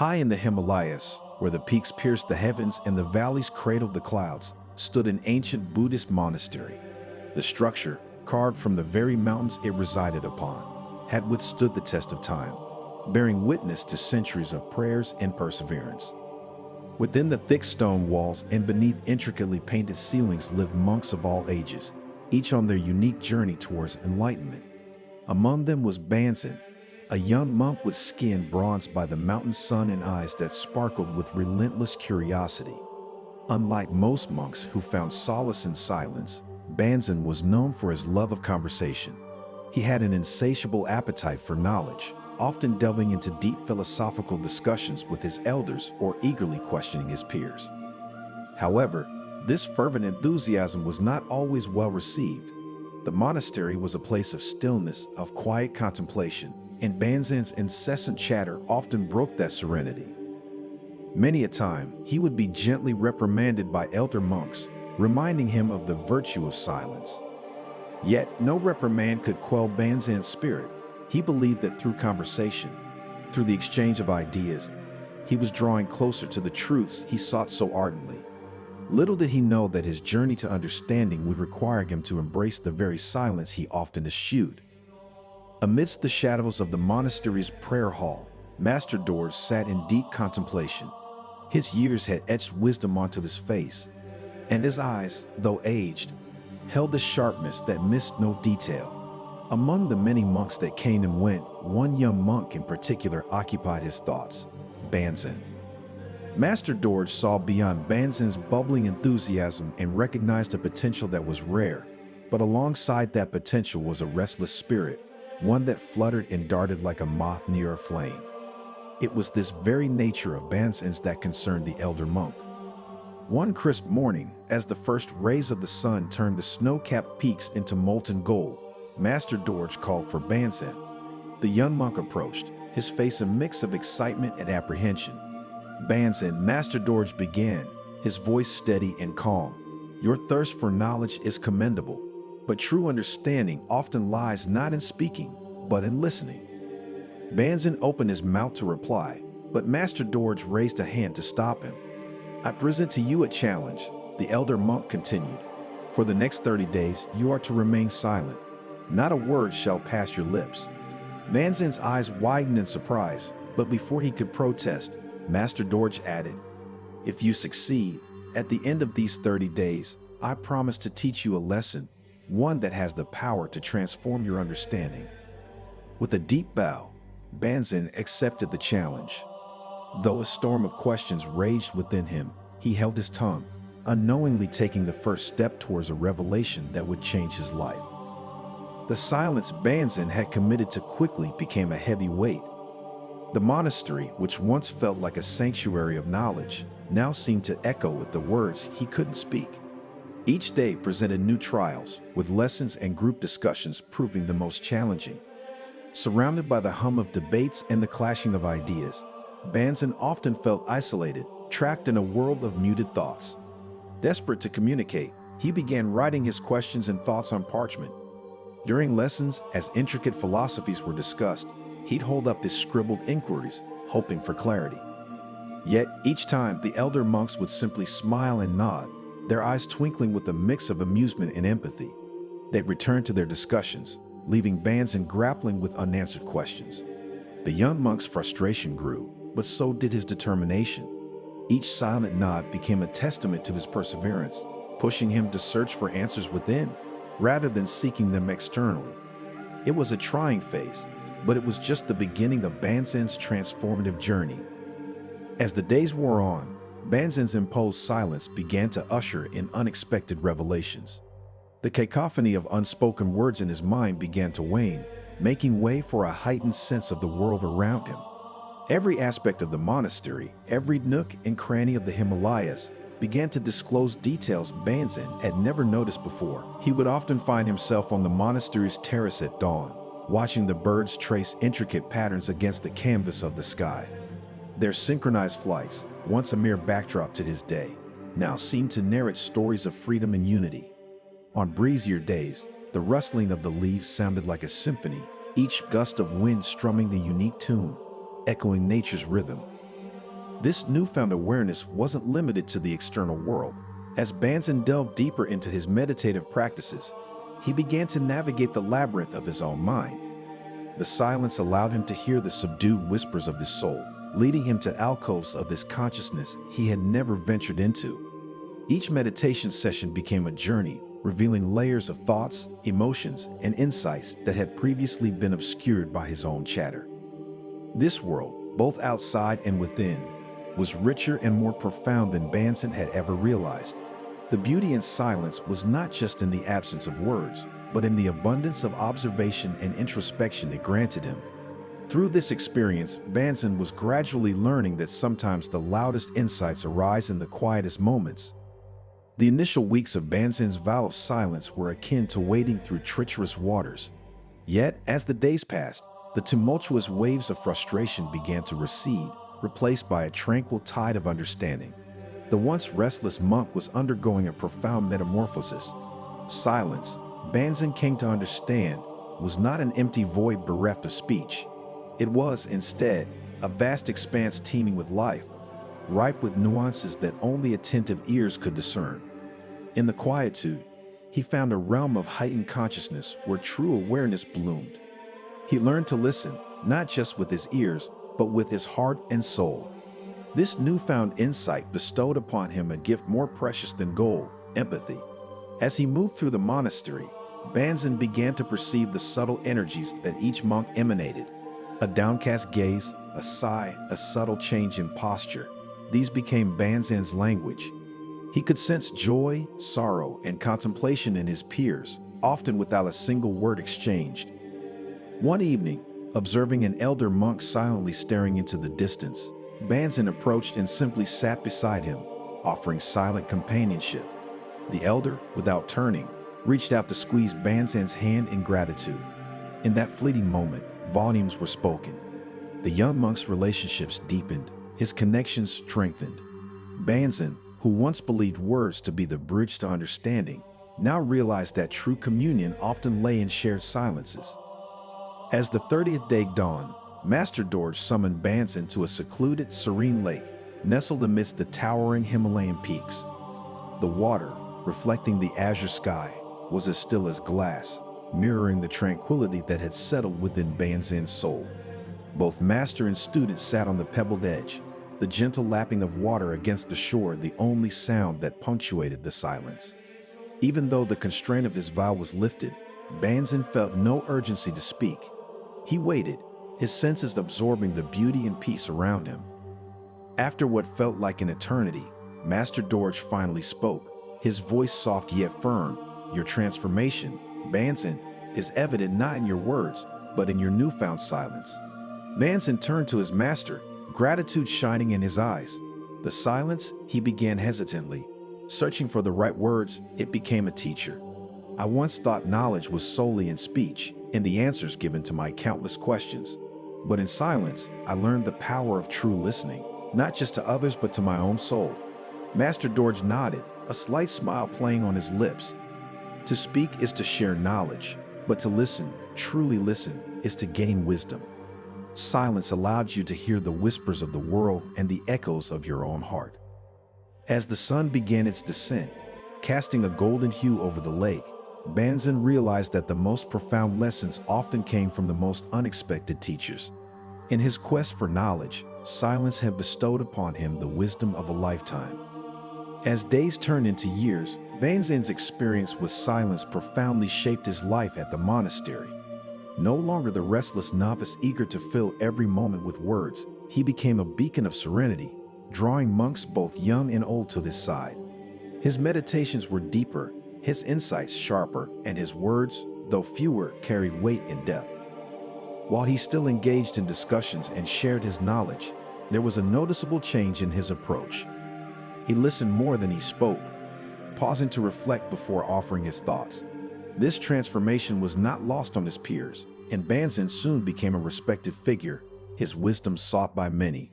High in the Himalayas, where the peaks pierced the heavens and the valleys cradled the clouds, stood an ancient Buddhist monastery. The structure, carved from the very mountains it resided upon, had withstood the test of time, bearing witness to centuries of prayers and perseverance. Within the thick stone walls and beneath intricately painted ceilings lived monks of all ages, each on their unique journey towards enlightenment. Among them was Banzan, a young monk with skin bronzed by the mountain sun and eyes that sparkled with relentless curiosity. Unlike most monks who found solace in silence, Banzan was known for his love of conversation. He had an insatiable appetite for knowledge, often delving into deep philosophical discussions with his elders or eagerly questioning his peers. However, this fervent enthusiasm was not always well received. The monastery was a place of stillness, of quiet contemplation, and Banzan's incessant chatter often broke that serenity. Many a time, he would be gently reprimanded by elder monks, reminding him of the virtue of silence. Yet, no reprimand could quell Banzan's spirit. He believed that through conversation, through the exchange of ideas, he was drawing closer to the truths he sought so ardently. Little did he know that his journey to understanding would require him to embrace the very silence he often eschewed. Amidst the shadows of the monastery's prayer hall, Master Dorje sat in deep contemplation. His years had etched wisdom onto his face, and his eyes, though aged, held a sharpness that missed no detail. Among the many monks that came and went, one young monk in particular occupied his thoughts, Banzan. Master Dorje saw beyond Banzan's bubbling enthusiasm and recognized a potential that was rare, but alongside that potential was a restless spirit, one that fluttered and darted like a moth near a flame. It was this very nature of Banzan's that concerned the elder monk. One crisp morning, as the first rays of the sun turned the snow-capped peaks into molten gold, Master Dorje called for Banzan. The young monk approached, his face a mix of excitement and apprehension. "Banzan," Master Dorje began, his voice steady and calm. "Your thirst for knowledge is commendable, but true understanding often lies not in speaking, but in listening." Banzan opened his mouth to reply, but Master Dorje raised a hand to stop him. "I present to you a challenge," the elder monk continued. "For the next 30 days, you are to remain silent. Not a word shall pass your lips." Banzan's eyes widened in surprise, but before he could protest, Master Dorje added, "If you succeed, at the end of these 30 days, I promise to teach you a lesson, one that has the power to transform your understanding." With a deep bow, Banzan accepted the challenge. Though a storm of questions raged within him, he held his tongue, unknowingly taking the first step towards a revelation that would change his life. The silence Banzan had committed to quickly became a heavy weight. The monastery, which once felt like a sanctuary of knowledge, now seemed to echo with the words he couldn't speak. Each day presented new trials, with lessons and group discussions proving the most challenging. Surrounded by the hum of debates and the clashing of ideas, Banzan often felt isolated, trapped in a world of muted thoughts. Desperate to communicate, he began writing his questions and thoughts on parchment. During lessons, as intricate philosophies were discussed, he'd hold up his scribbled inquiries, hoping for clarity. Yet, each time, the elder monks would simply smile and nod, their eyes twinkling with a mix of amusement and empathy. They'd return to their discussions, leaving Banzan grappling with unanswered questions. The young monk's frustration grew, but so did his determination. Each silent nod became a testament to his perseverance, pushing him to search for answers within, rather than seeking them externally. It was a trying phase, but it was just the beginning of Banzan's transformative journey. As the days wore on, Banzan's imposed silence began to usher in unexpected revelations. The cacophony of unspoken words in his mind began to wane, making way for a heightened sense of the world around him. Every aspect of the monastery, every nook and cranny of the Himalayas, began to disclose details Banzan had never noticed before. He would often find himself on the monastery's terrace at dawn, watching the birds trace intricate patterns against the canvas of the sky. Their synchronized flights, once a mere backdrop to his day, now seemed to narrate stories of freedom and unity. On breezier days, the rustling of the leaves sounded like a symphony, each gust of wind strumming the unique tune, echoing nature's rhythm. This newfound awareness wasn't limited to the external world. As Banzan delved deeper into his meditative practices, he began to navigate the labyrinth of his own mind. The silence allowed him to hear the subdued whispers of his soul, leading him to alcoves of this consciousness he had never ventured into. Each meditation session became a journey, revealing layers of thoughts, emotions, and insights that had previously been obscured by his own chatter. This world, both outside and within, was richer and more profound than Banzan had ever realized. The beauty in silence was not just in the absence of words, but in the abundance of observation and introspection it granted him. Through this experience, Banzan was gradually learning that sometimes the loudest insights arise in the quietest moments. The initial weeks of Banzan's vow of silence were akin to wading through treacherous waters. Yet, as the days passed, the tumultuous waves of frustration began to recede, replaced by a tranquil tide of understanding. The once restless monk was undergoing a profound metamorphosis. Silence, Banzan came to understand, was not an empty void bereft of speech. It was, instead, a vast expanse teeming with life, ripe with nuances that only attentive ears could discern. In the quietude, he found a realm of heightened consciousness where true awareness bloomed. He learned to listen, not just with his ears, but with his heart and soul. This newfound insight bestowed upon him a gift more precious than gold, empathy. As he moved through the monastery, Banzan began to perceive the subtle energies that each monk emanated. A downcast gaze, a sigh, a subtle change in posture. These became Banzan's language. He could sense joy, sorrow, and contemplation in his peers, often without a single word exchanged. One evening, observing an elder monk silently staring into the distance, Banzan approached and simply sat beside him, offering silent companionship. The elder, without turning, reached out to squeeze Banzan's hand in gratitude. In that fleeting moment, volumes were spoken. The young monk's relationships deepened, his connections strengthened. Banzan, who once believed words to be the bridge to understanding, now realized that true communion often lay in shared silences. As the 30th day dawned, Master Dorje summoned Banzan to a secluded, serene lake, nestled amidst the towering Himalayan peaks. The water, reflecting the azure sky, was as still as glass, mirroring the tranquility that had settled within Banzan's soul. Both master and student sat on the pebbled edge, the gentle lapping of water against the shore the only sound that punctuated the silence. Even though the constraint of his vow was lifted, Banzan felt no urgency to speak. He waited, his senses absorbing the beauty and peace around him. After what felt like an eternity, Master Dorje finally spoke, his voice soft yet firm. Your transformation, Banzan, is evident not in your words, but in your newfound silence. Banzan turned to his master, gratitude shining in his eyes. The silence, he began hesitantly. Searching for the right words, it became a teacher. I once thought knowledge was solely in speech, in the answers given to my countless questions. But in silence, I learned the power of true listening, not just to others but to my own soul. Master Dorje nodded, a slight smile playing on his lips. To speak is to share knowledge, but to listen, truly listen, is to gain wisdom. Silence allowed you to hear the whispers of the world and the echoes of your own heart. As the sun began its descent, casting a golden hue over the lake, Banzan realized that the most profound lessons often came from the most unexpected teachers. In his quest for knowledge, silence had bestowed upon him the wisdom of a lifetime. As days turned into years, Banzan's experience with silence profoundly shaped his life at the monastery. No longer the restless novice eager to fill every moment with words, he became a beacon of serenity, drawing monks both young and old to his side. His meditations were deeper, his insights sharper, and his words, though fewer, carried weight and depth. While he still engaged in discussions and shared his knowledge, there was a noticeable change in his approach. He listened more than he spoke, pausing to reflect before offering his thoughts. This transformation was not lost on his peers, and Banzan soon became a respected figure, his wisdom sought by many.